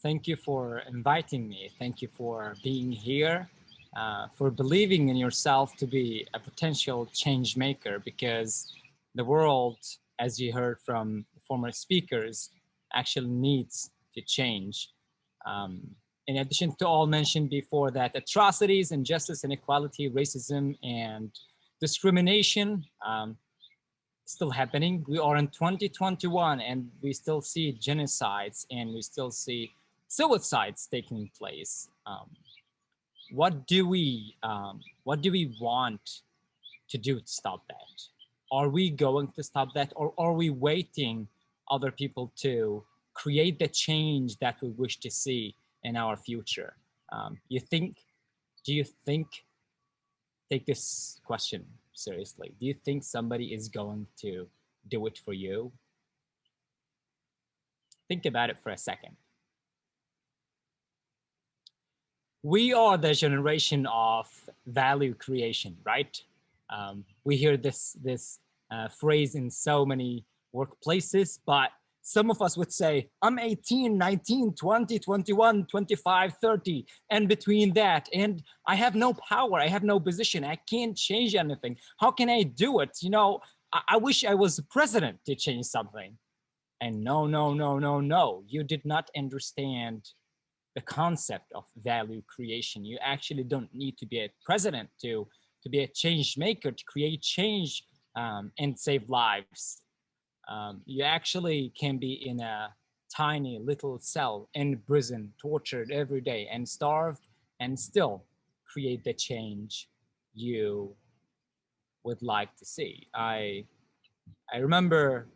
Thank you for inviting me. Thank you for being here, for believing in yourself to be a potential change maker, because the world, as you heard from former speakers, actually needs to change. In addition to all mentioned before, that atrocities, injustice, inequality, racism, and discrimination still happening. We are in 2021 and we still see genocides and we still see suicides taking place. What do we want to do to stop that? Are we going to stop that, or are we waiting other people to create the change that we wish to see in our future? Do you think, take this question seriously, do you think somebody is going to do it for you? Think about it for a second. We are the generation of value creation, right? We hear this phrase in so many workplaces, but some of us would say, I'm 18, 19, 20, 21, 25, 30, and between that, and I have no power, I have no position, I can't change anything. How can I do it? You know, I wish I was president to change something. And no, you did not understand the concept of value creation. You actually don't need to be a president to be a change maker, to create change and save lives. You actually can be in a tiny little cell in prison, tortured every day and starved, and still create the change you would like to see. I remember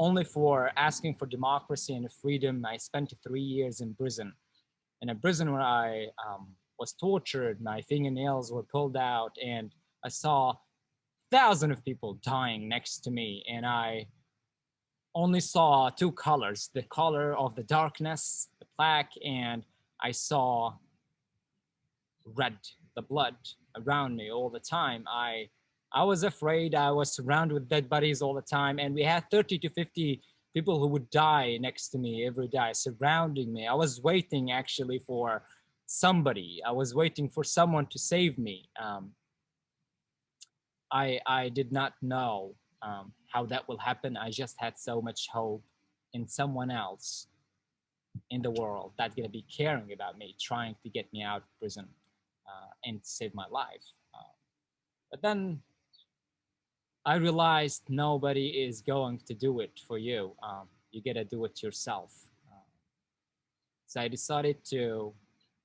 only for asking for democracy and freedom, I spent 3 years in prison. In a prison where I was tortured, my fingernails were pulled out, and I saw thousands of people dying next to me, and I only saw two colors, the color of the darkness, the black, and I saw red, the blood around me all the time. I was afraid. I was surrounded with dead bodies all the time, and we had 30 to 50 people who would die next to me every day, surrounding me. I was waiting actually for somebody. I was waiting for someone to save me. I did not know how that will happen. I just had so much hope in someone else in the world that's gonna be caring about me, trying to get me out of prison and save my life. But then I realized nobody is going to do it for you. You gotta do it yourself. So I decided to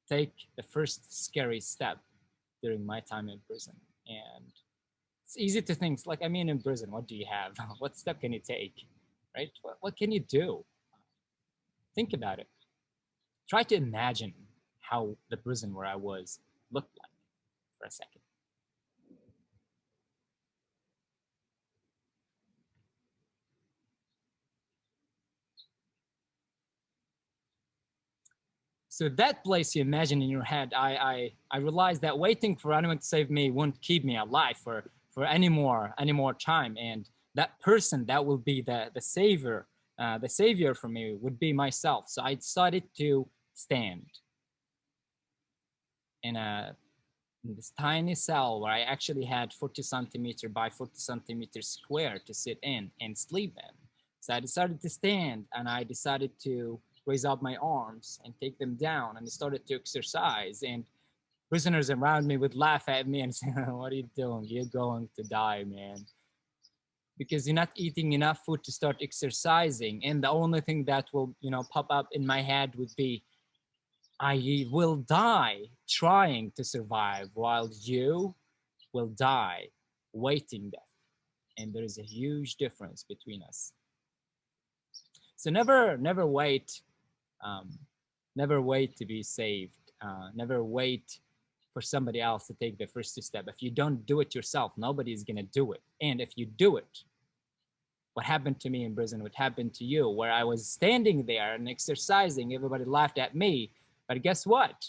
take the first scary step during my time in prison. And it's easy to think, like, I mean, in prison, what do you have? What step can you take, right? What can you do? Think about it. Try to imagine how the prison where I was looked like for a second. So that place you imagine in your head, I realized that waiting for anyone to save me won't keep me alive for any more time. And that person that will be the savior for me would be myself. So I decided to stand in this tiny cell where I actually had 40 centimeter by 40 centimeter square to sit in and sleep in. So I decided to stand, and I decided to raise up my arms and take them down, and I started to exercise, and prisoners around me would laugh at me and say, what are you doing? You're going to die, man. Because you're not eating enough food to start exercising. And the only thing that will, pop up in my head would be, I will die trying to survive while you will die waiting death. And there is a huge difference between us. So never wait. Never wait to be saved. Never wait for somebody else to take the first step. If you don't do it yourself, nobody is going to do it. And if you do it, what happened to me in prison would happen to you, where I was standing there and exercising. Everybody laughed at me. But guess what?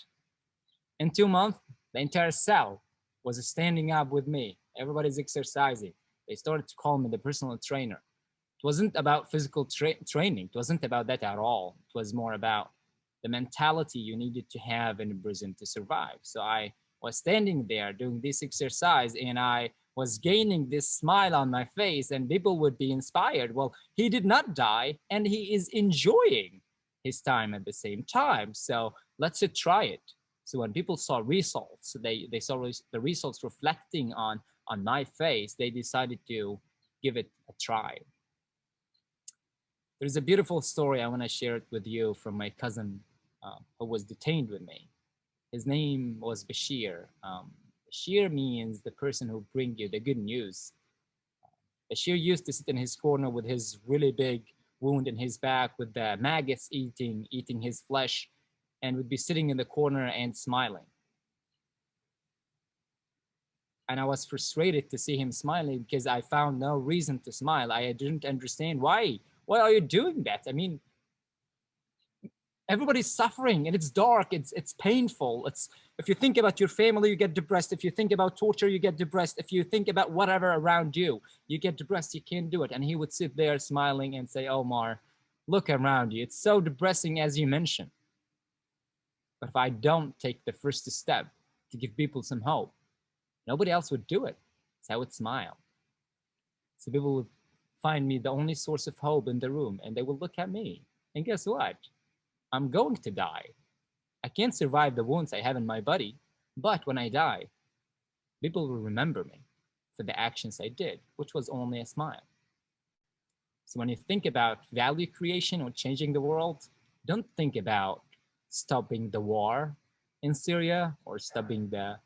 In 2 months, the entire cell was standing up with me. Everybody's exercising. They started to call me the personal trainer. It wasn't about physical training. It wasn't about that at all. It was more about the mentality you needed to have in prison to survive. So I was standing there doing this exercise, and I was gaining this smile on my face, and people would be inspired. Well, he did not die, and he is enjoying his time at the same time. So let's try it. So when people saw results, they saw the results reflecting on my face, they decided to give it a try. There's a beautiful story I want to share it with you from my cousin who was detained with me. His name was Bashir. Bashir means the person who brings you the good news. Bashir used to sit in his corner with his really big wound in his back, with the maggots eating his flesh, and would be sitting in the corner and smiling. And I was frustrated to see him smiling because I found no reason to smile. I didn't understand why. Why are you doing that? I mean, everybody's suffering and it's dark, it's painful. If you think about your family, you get depressed. If you think about torture, you get depressed. If you think about whatever around you, you get depressed, you can't do it. And he would sit there smiling and say, Omar, look around you. It's so depressing as you mentioned. But if I don't take the first step to give people some hope, nobody else would do it. So I would smile. So people would find me the only source of hope in the room, and they would look at me. And guess what? I'm going to die. I can't survive the wounds I have in my body, but when I die, people will remember me for the actions I did, which was only a smile. So when you think about value creation or changing the world, don't think about stopping the war in Syria or stopping the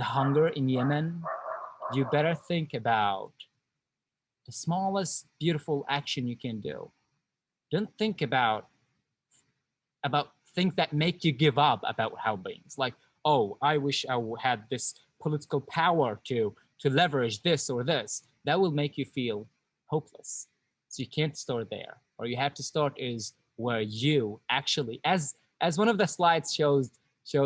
hunger in Yemen. You better think about the smallest beautiful action you can do. Don't think about things that make you give up about helping. It's like, oh, I wish I had this political power to leverage this or this. That will make you feel hopeless. So you can't start there. Or you have to start is where you actually, as one of the slides showed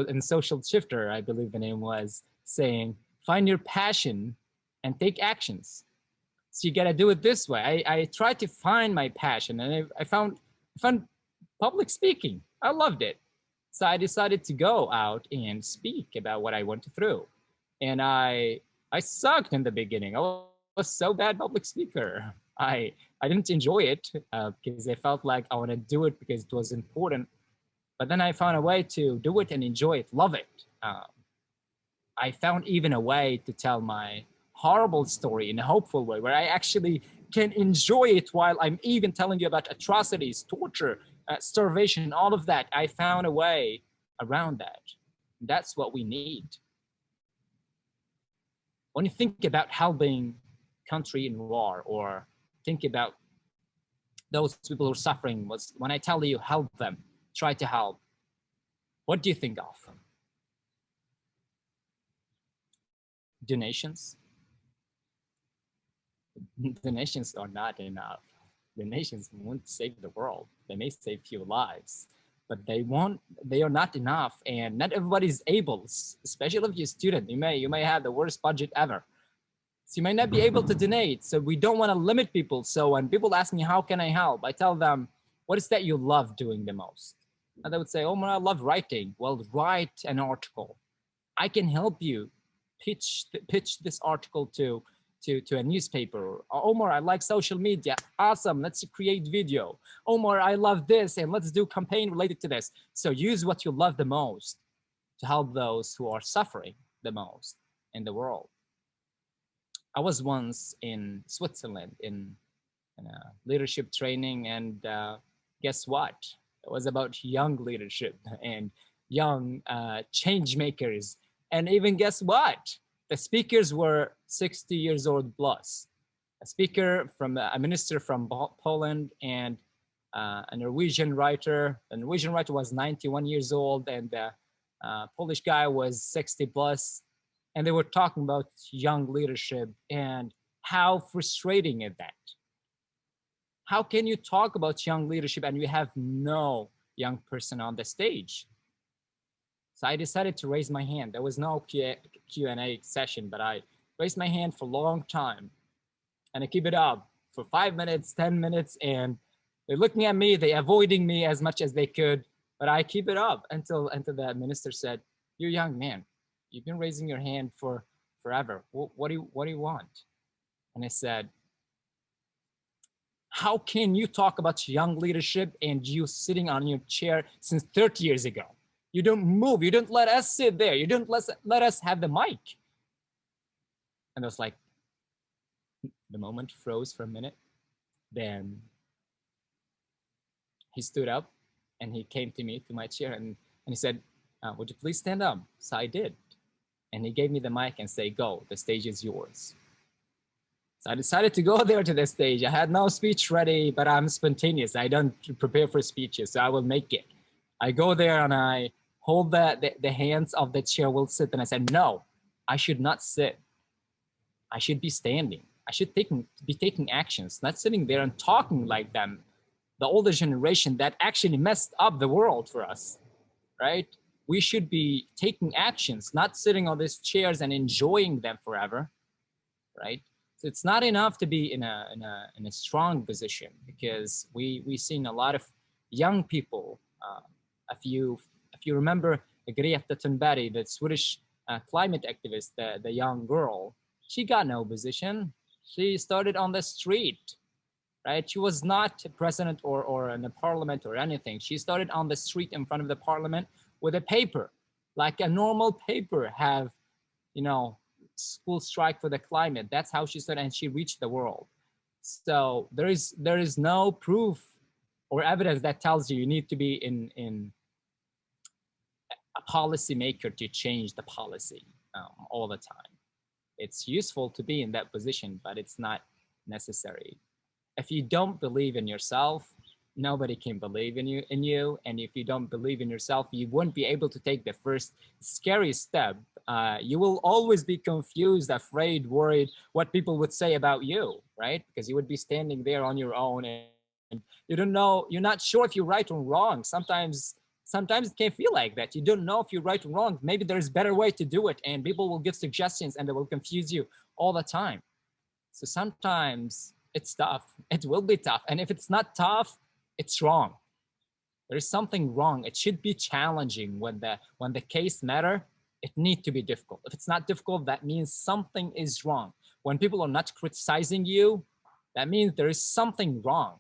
in Social Shifter, I believe the name was, saying, find your passion and take actions. So you got to do it this way. I tried to find my passion, and I found public speaking. I loved it. So I decided to go out and speak about what I went through. And I sucked in the beginning. I was so bad public speaker. I didn't enjoy it because I felt like I want to do it because it was important. But then I found a way to do it and enjoy it, love it. I found even a way to tell my horrible story in a hopeful way, where I actually can enjoy it while I'm even telling you about atrocities, torture, starvation, all of that. I found a way around that. That's what we need. When you think about helping country in war, or think about those people who are suffering, when I tell you help them, try to help, what do you think of? Donations? Donations are not enough. Donations won't save the world. They may save few lives, but they are not enough, and not everybody's able, especially if you're a student. You may have the worst budget ever. So you might not be able to donate. So we don't want to limit people. So when people ask me, how can I help? I tell them, what is that you love doing the most? And they would say, Omar, I love writing. Well, write an article. I can help you pitch this article to a newspaper. Omar, I like social media. Awesome, let's create video. Omar, I love this, and let's do campaign related to this. So use what you love the most to help those who are suffering the most in the world. I was once in Switzerland in a leadership training, and guess what? It was about young leadership and young change makers. And even guess what? The speakers were 60 years old plus. A minister from Poland, and a Norwegian writer. The Norwegian writer was 91 years old, and the Polish guy was 60 plus. And they were talking about young leadership and how frustrating is that. How can you talk about young leadership and you have no young person on the stage? So I decided to raise my hand. There was no Q&A session, but I raised my hand for a long time. And I keep it up for 5 minutes, 10 minutes, and They're looking at me, they avoiding me as much as they could, but I keep it up until the minister said, "You're a young man. You've been raising your hand for forever. What do you want?" And I said, "How can you talk about young leadership and you sitting on your chair since 30 years ago? You don't move. You don't let us sit there. You don't let us have the mic." And I was like, the moment froze for a minute. Then he stood up and he came to me, to my chair, and he said, "Would you please stand up?" So I did. And he gave me the mic and say, "Go, the stage is yours." So I decided to go there to the stage. I had no speech ready, but I'm spontaneous. I don't prepare for speeches, so I will make it. I go there and I hold the hands of the chair will sit. And I said, "No, I should not sit. I should be standing. I should be taking actions, not sitting there and talking like them, the older generation that actually messed up the world for us, right? We should be taking actions, not sitting on these chairs and enjoying them forever, right?" So it's not enough to be in a strong position, because we've seen a lot of young people. If you remember Garrette, the Swedish climate activist, the young girl, she got no position. She started on the street, right? She was not a president or in a parliament or anything. She started on the street in front of the parliament with a paper, like a normal paper have, school strike for the climate. That's how she started, and she reached the world. So there is no proof or evidence that tells you need to be in a policymaker to change the policy all the time. It's useful to be in that position, but it's not necessary. If you don't believe in yourself, nobody can believe in you. And if you don't believe in yourself, you won't be able to take the first scary step. You will always be confused, afraid, worried what people would say about you, right? Because you would be standing there on your own and you don't know, you're not sure if you're right or wrong. Sometimes it can feel like that. You don't know if you're right or wrong. Maybe there's a better way to do it, and people will give suggestions and they will confuse you all the time. So sometimes it's tough. It will be tough. And if it's not tough, it's wrong. There's something wrong. It should be challenging. When the case matter, it needs to be difficult. If it's not difficult, that means something is wrong. When people are not criticizing you, that means there is something wrong.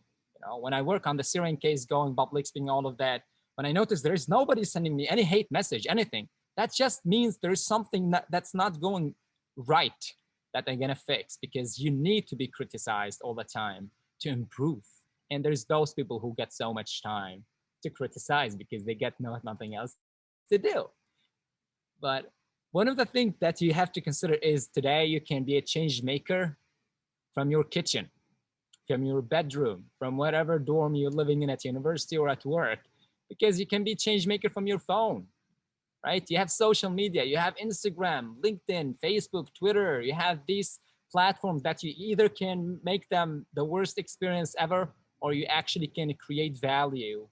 When I work on the Syrian case, going public, speaking, all of that, when I notice there is nobody sending me any hate message, anything, that just means there is something that's not going right that they're gonna fix, because you need to be criticized all the time to improve. And there's those people who get so much time to criticize because they get nothing else to do. But one of the things that you have to consider is today you can be a change maker from your kitchen, from your bedroom, from whatever dorm you're living in at university or at work, because you can be change maker from your phone, right? You have social media, you have Instagram, LinkedIn, Facebook, Twitter. You have these platforms that you either can make them the worst experience ever, or you actually can create value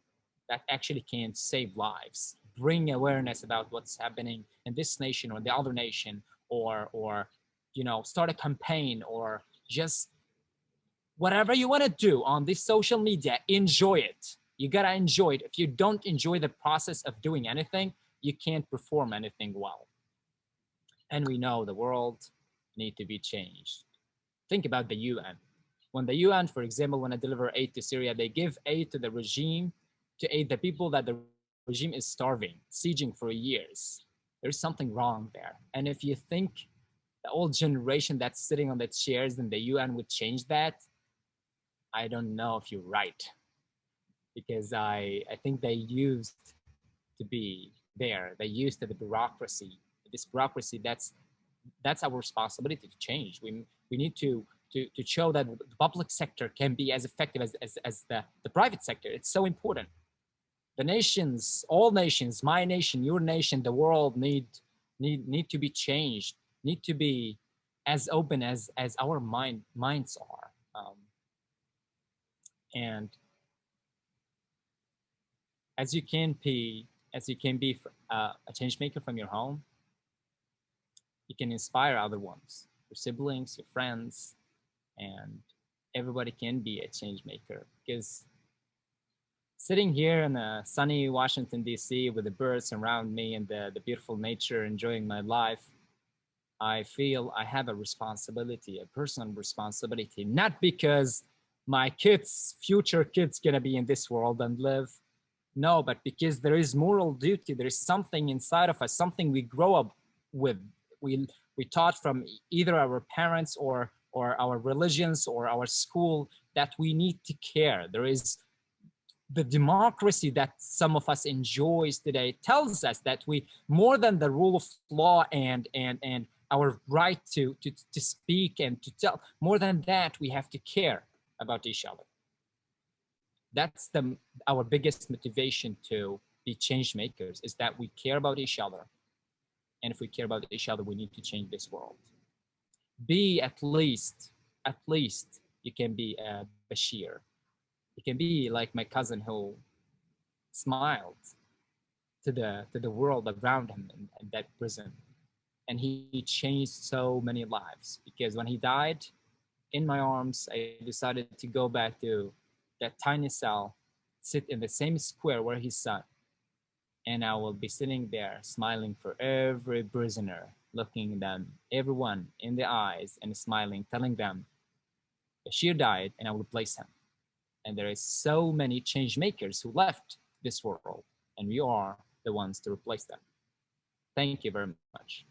that actually can save lives, bring awareness about what's happening in this nation or the other nation, or start a campaign, or just whatever you want to do on this social media. Enjoy it. You gotta enjoy it. If you don't enjoy the process of doing anything, you can't perform anything well. And we know the world need to be changed. Think about the UN. When the UN, for example, when they deliver aid to Syria, they give aid to the regime to aid the people that the regime is starving, sieging for years. There's something wrong there. And if you think the old generation that's sitting on the chairs in the UN would change that, I don't know if you're right. Because I think they used to be there. They used to the bureaucracy. This bureaucracy, that's our responsibility to change. We need to show that the public sector can be as effective as the private sector. It's so important. The nations, all nations, my nation, your nation, the world need to be changed, need to be as open as our minds are. And as you can be a change maker from your home, you can inspire other ones, your siblings, your friends, and everybody can be a change maker, because Sitting here in sunny Washington, D.C. with the birds around me and the beautiful nature, enjoying my life, I feel I have a responsibility, a personal responsibility, not because my kids, future kids, gonna be in this world and live. No, but because there is moral duty. There is something inside of us, something we grow up with. We we taught from either our parents or our religions or our school that we need to care. There is the democracy that some of us enjoys today tells us that we, more than the rule of law and our right to speak and to tell, more than that, we have to care about each other. That's our biggest motivation to be change makers, is that we care about each other. And if we care about each other, we need to change this world. Be at least you can be a Bashir. You can be like my cousin who smiled to the world around him in that prison. And he changed so many lives, because when he died in my arms, I decided to go back to that tiny cell, sit in the same square where he sat, and I will be sitting there smiling for every prisoner, looking them, everyone in the eyes and smiling, telling them Bashir died and I will replace him. And there is so many change makers who left this world, and we are the ones to replace them. Thank you very much.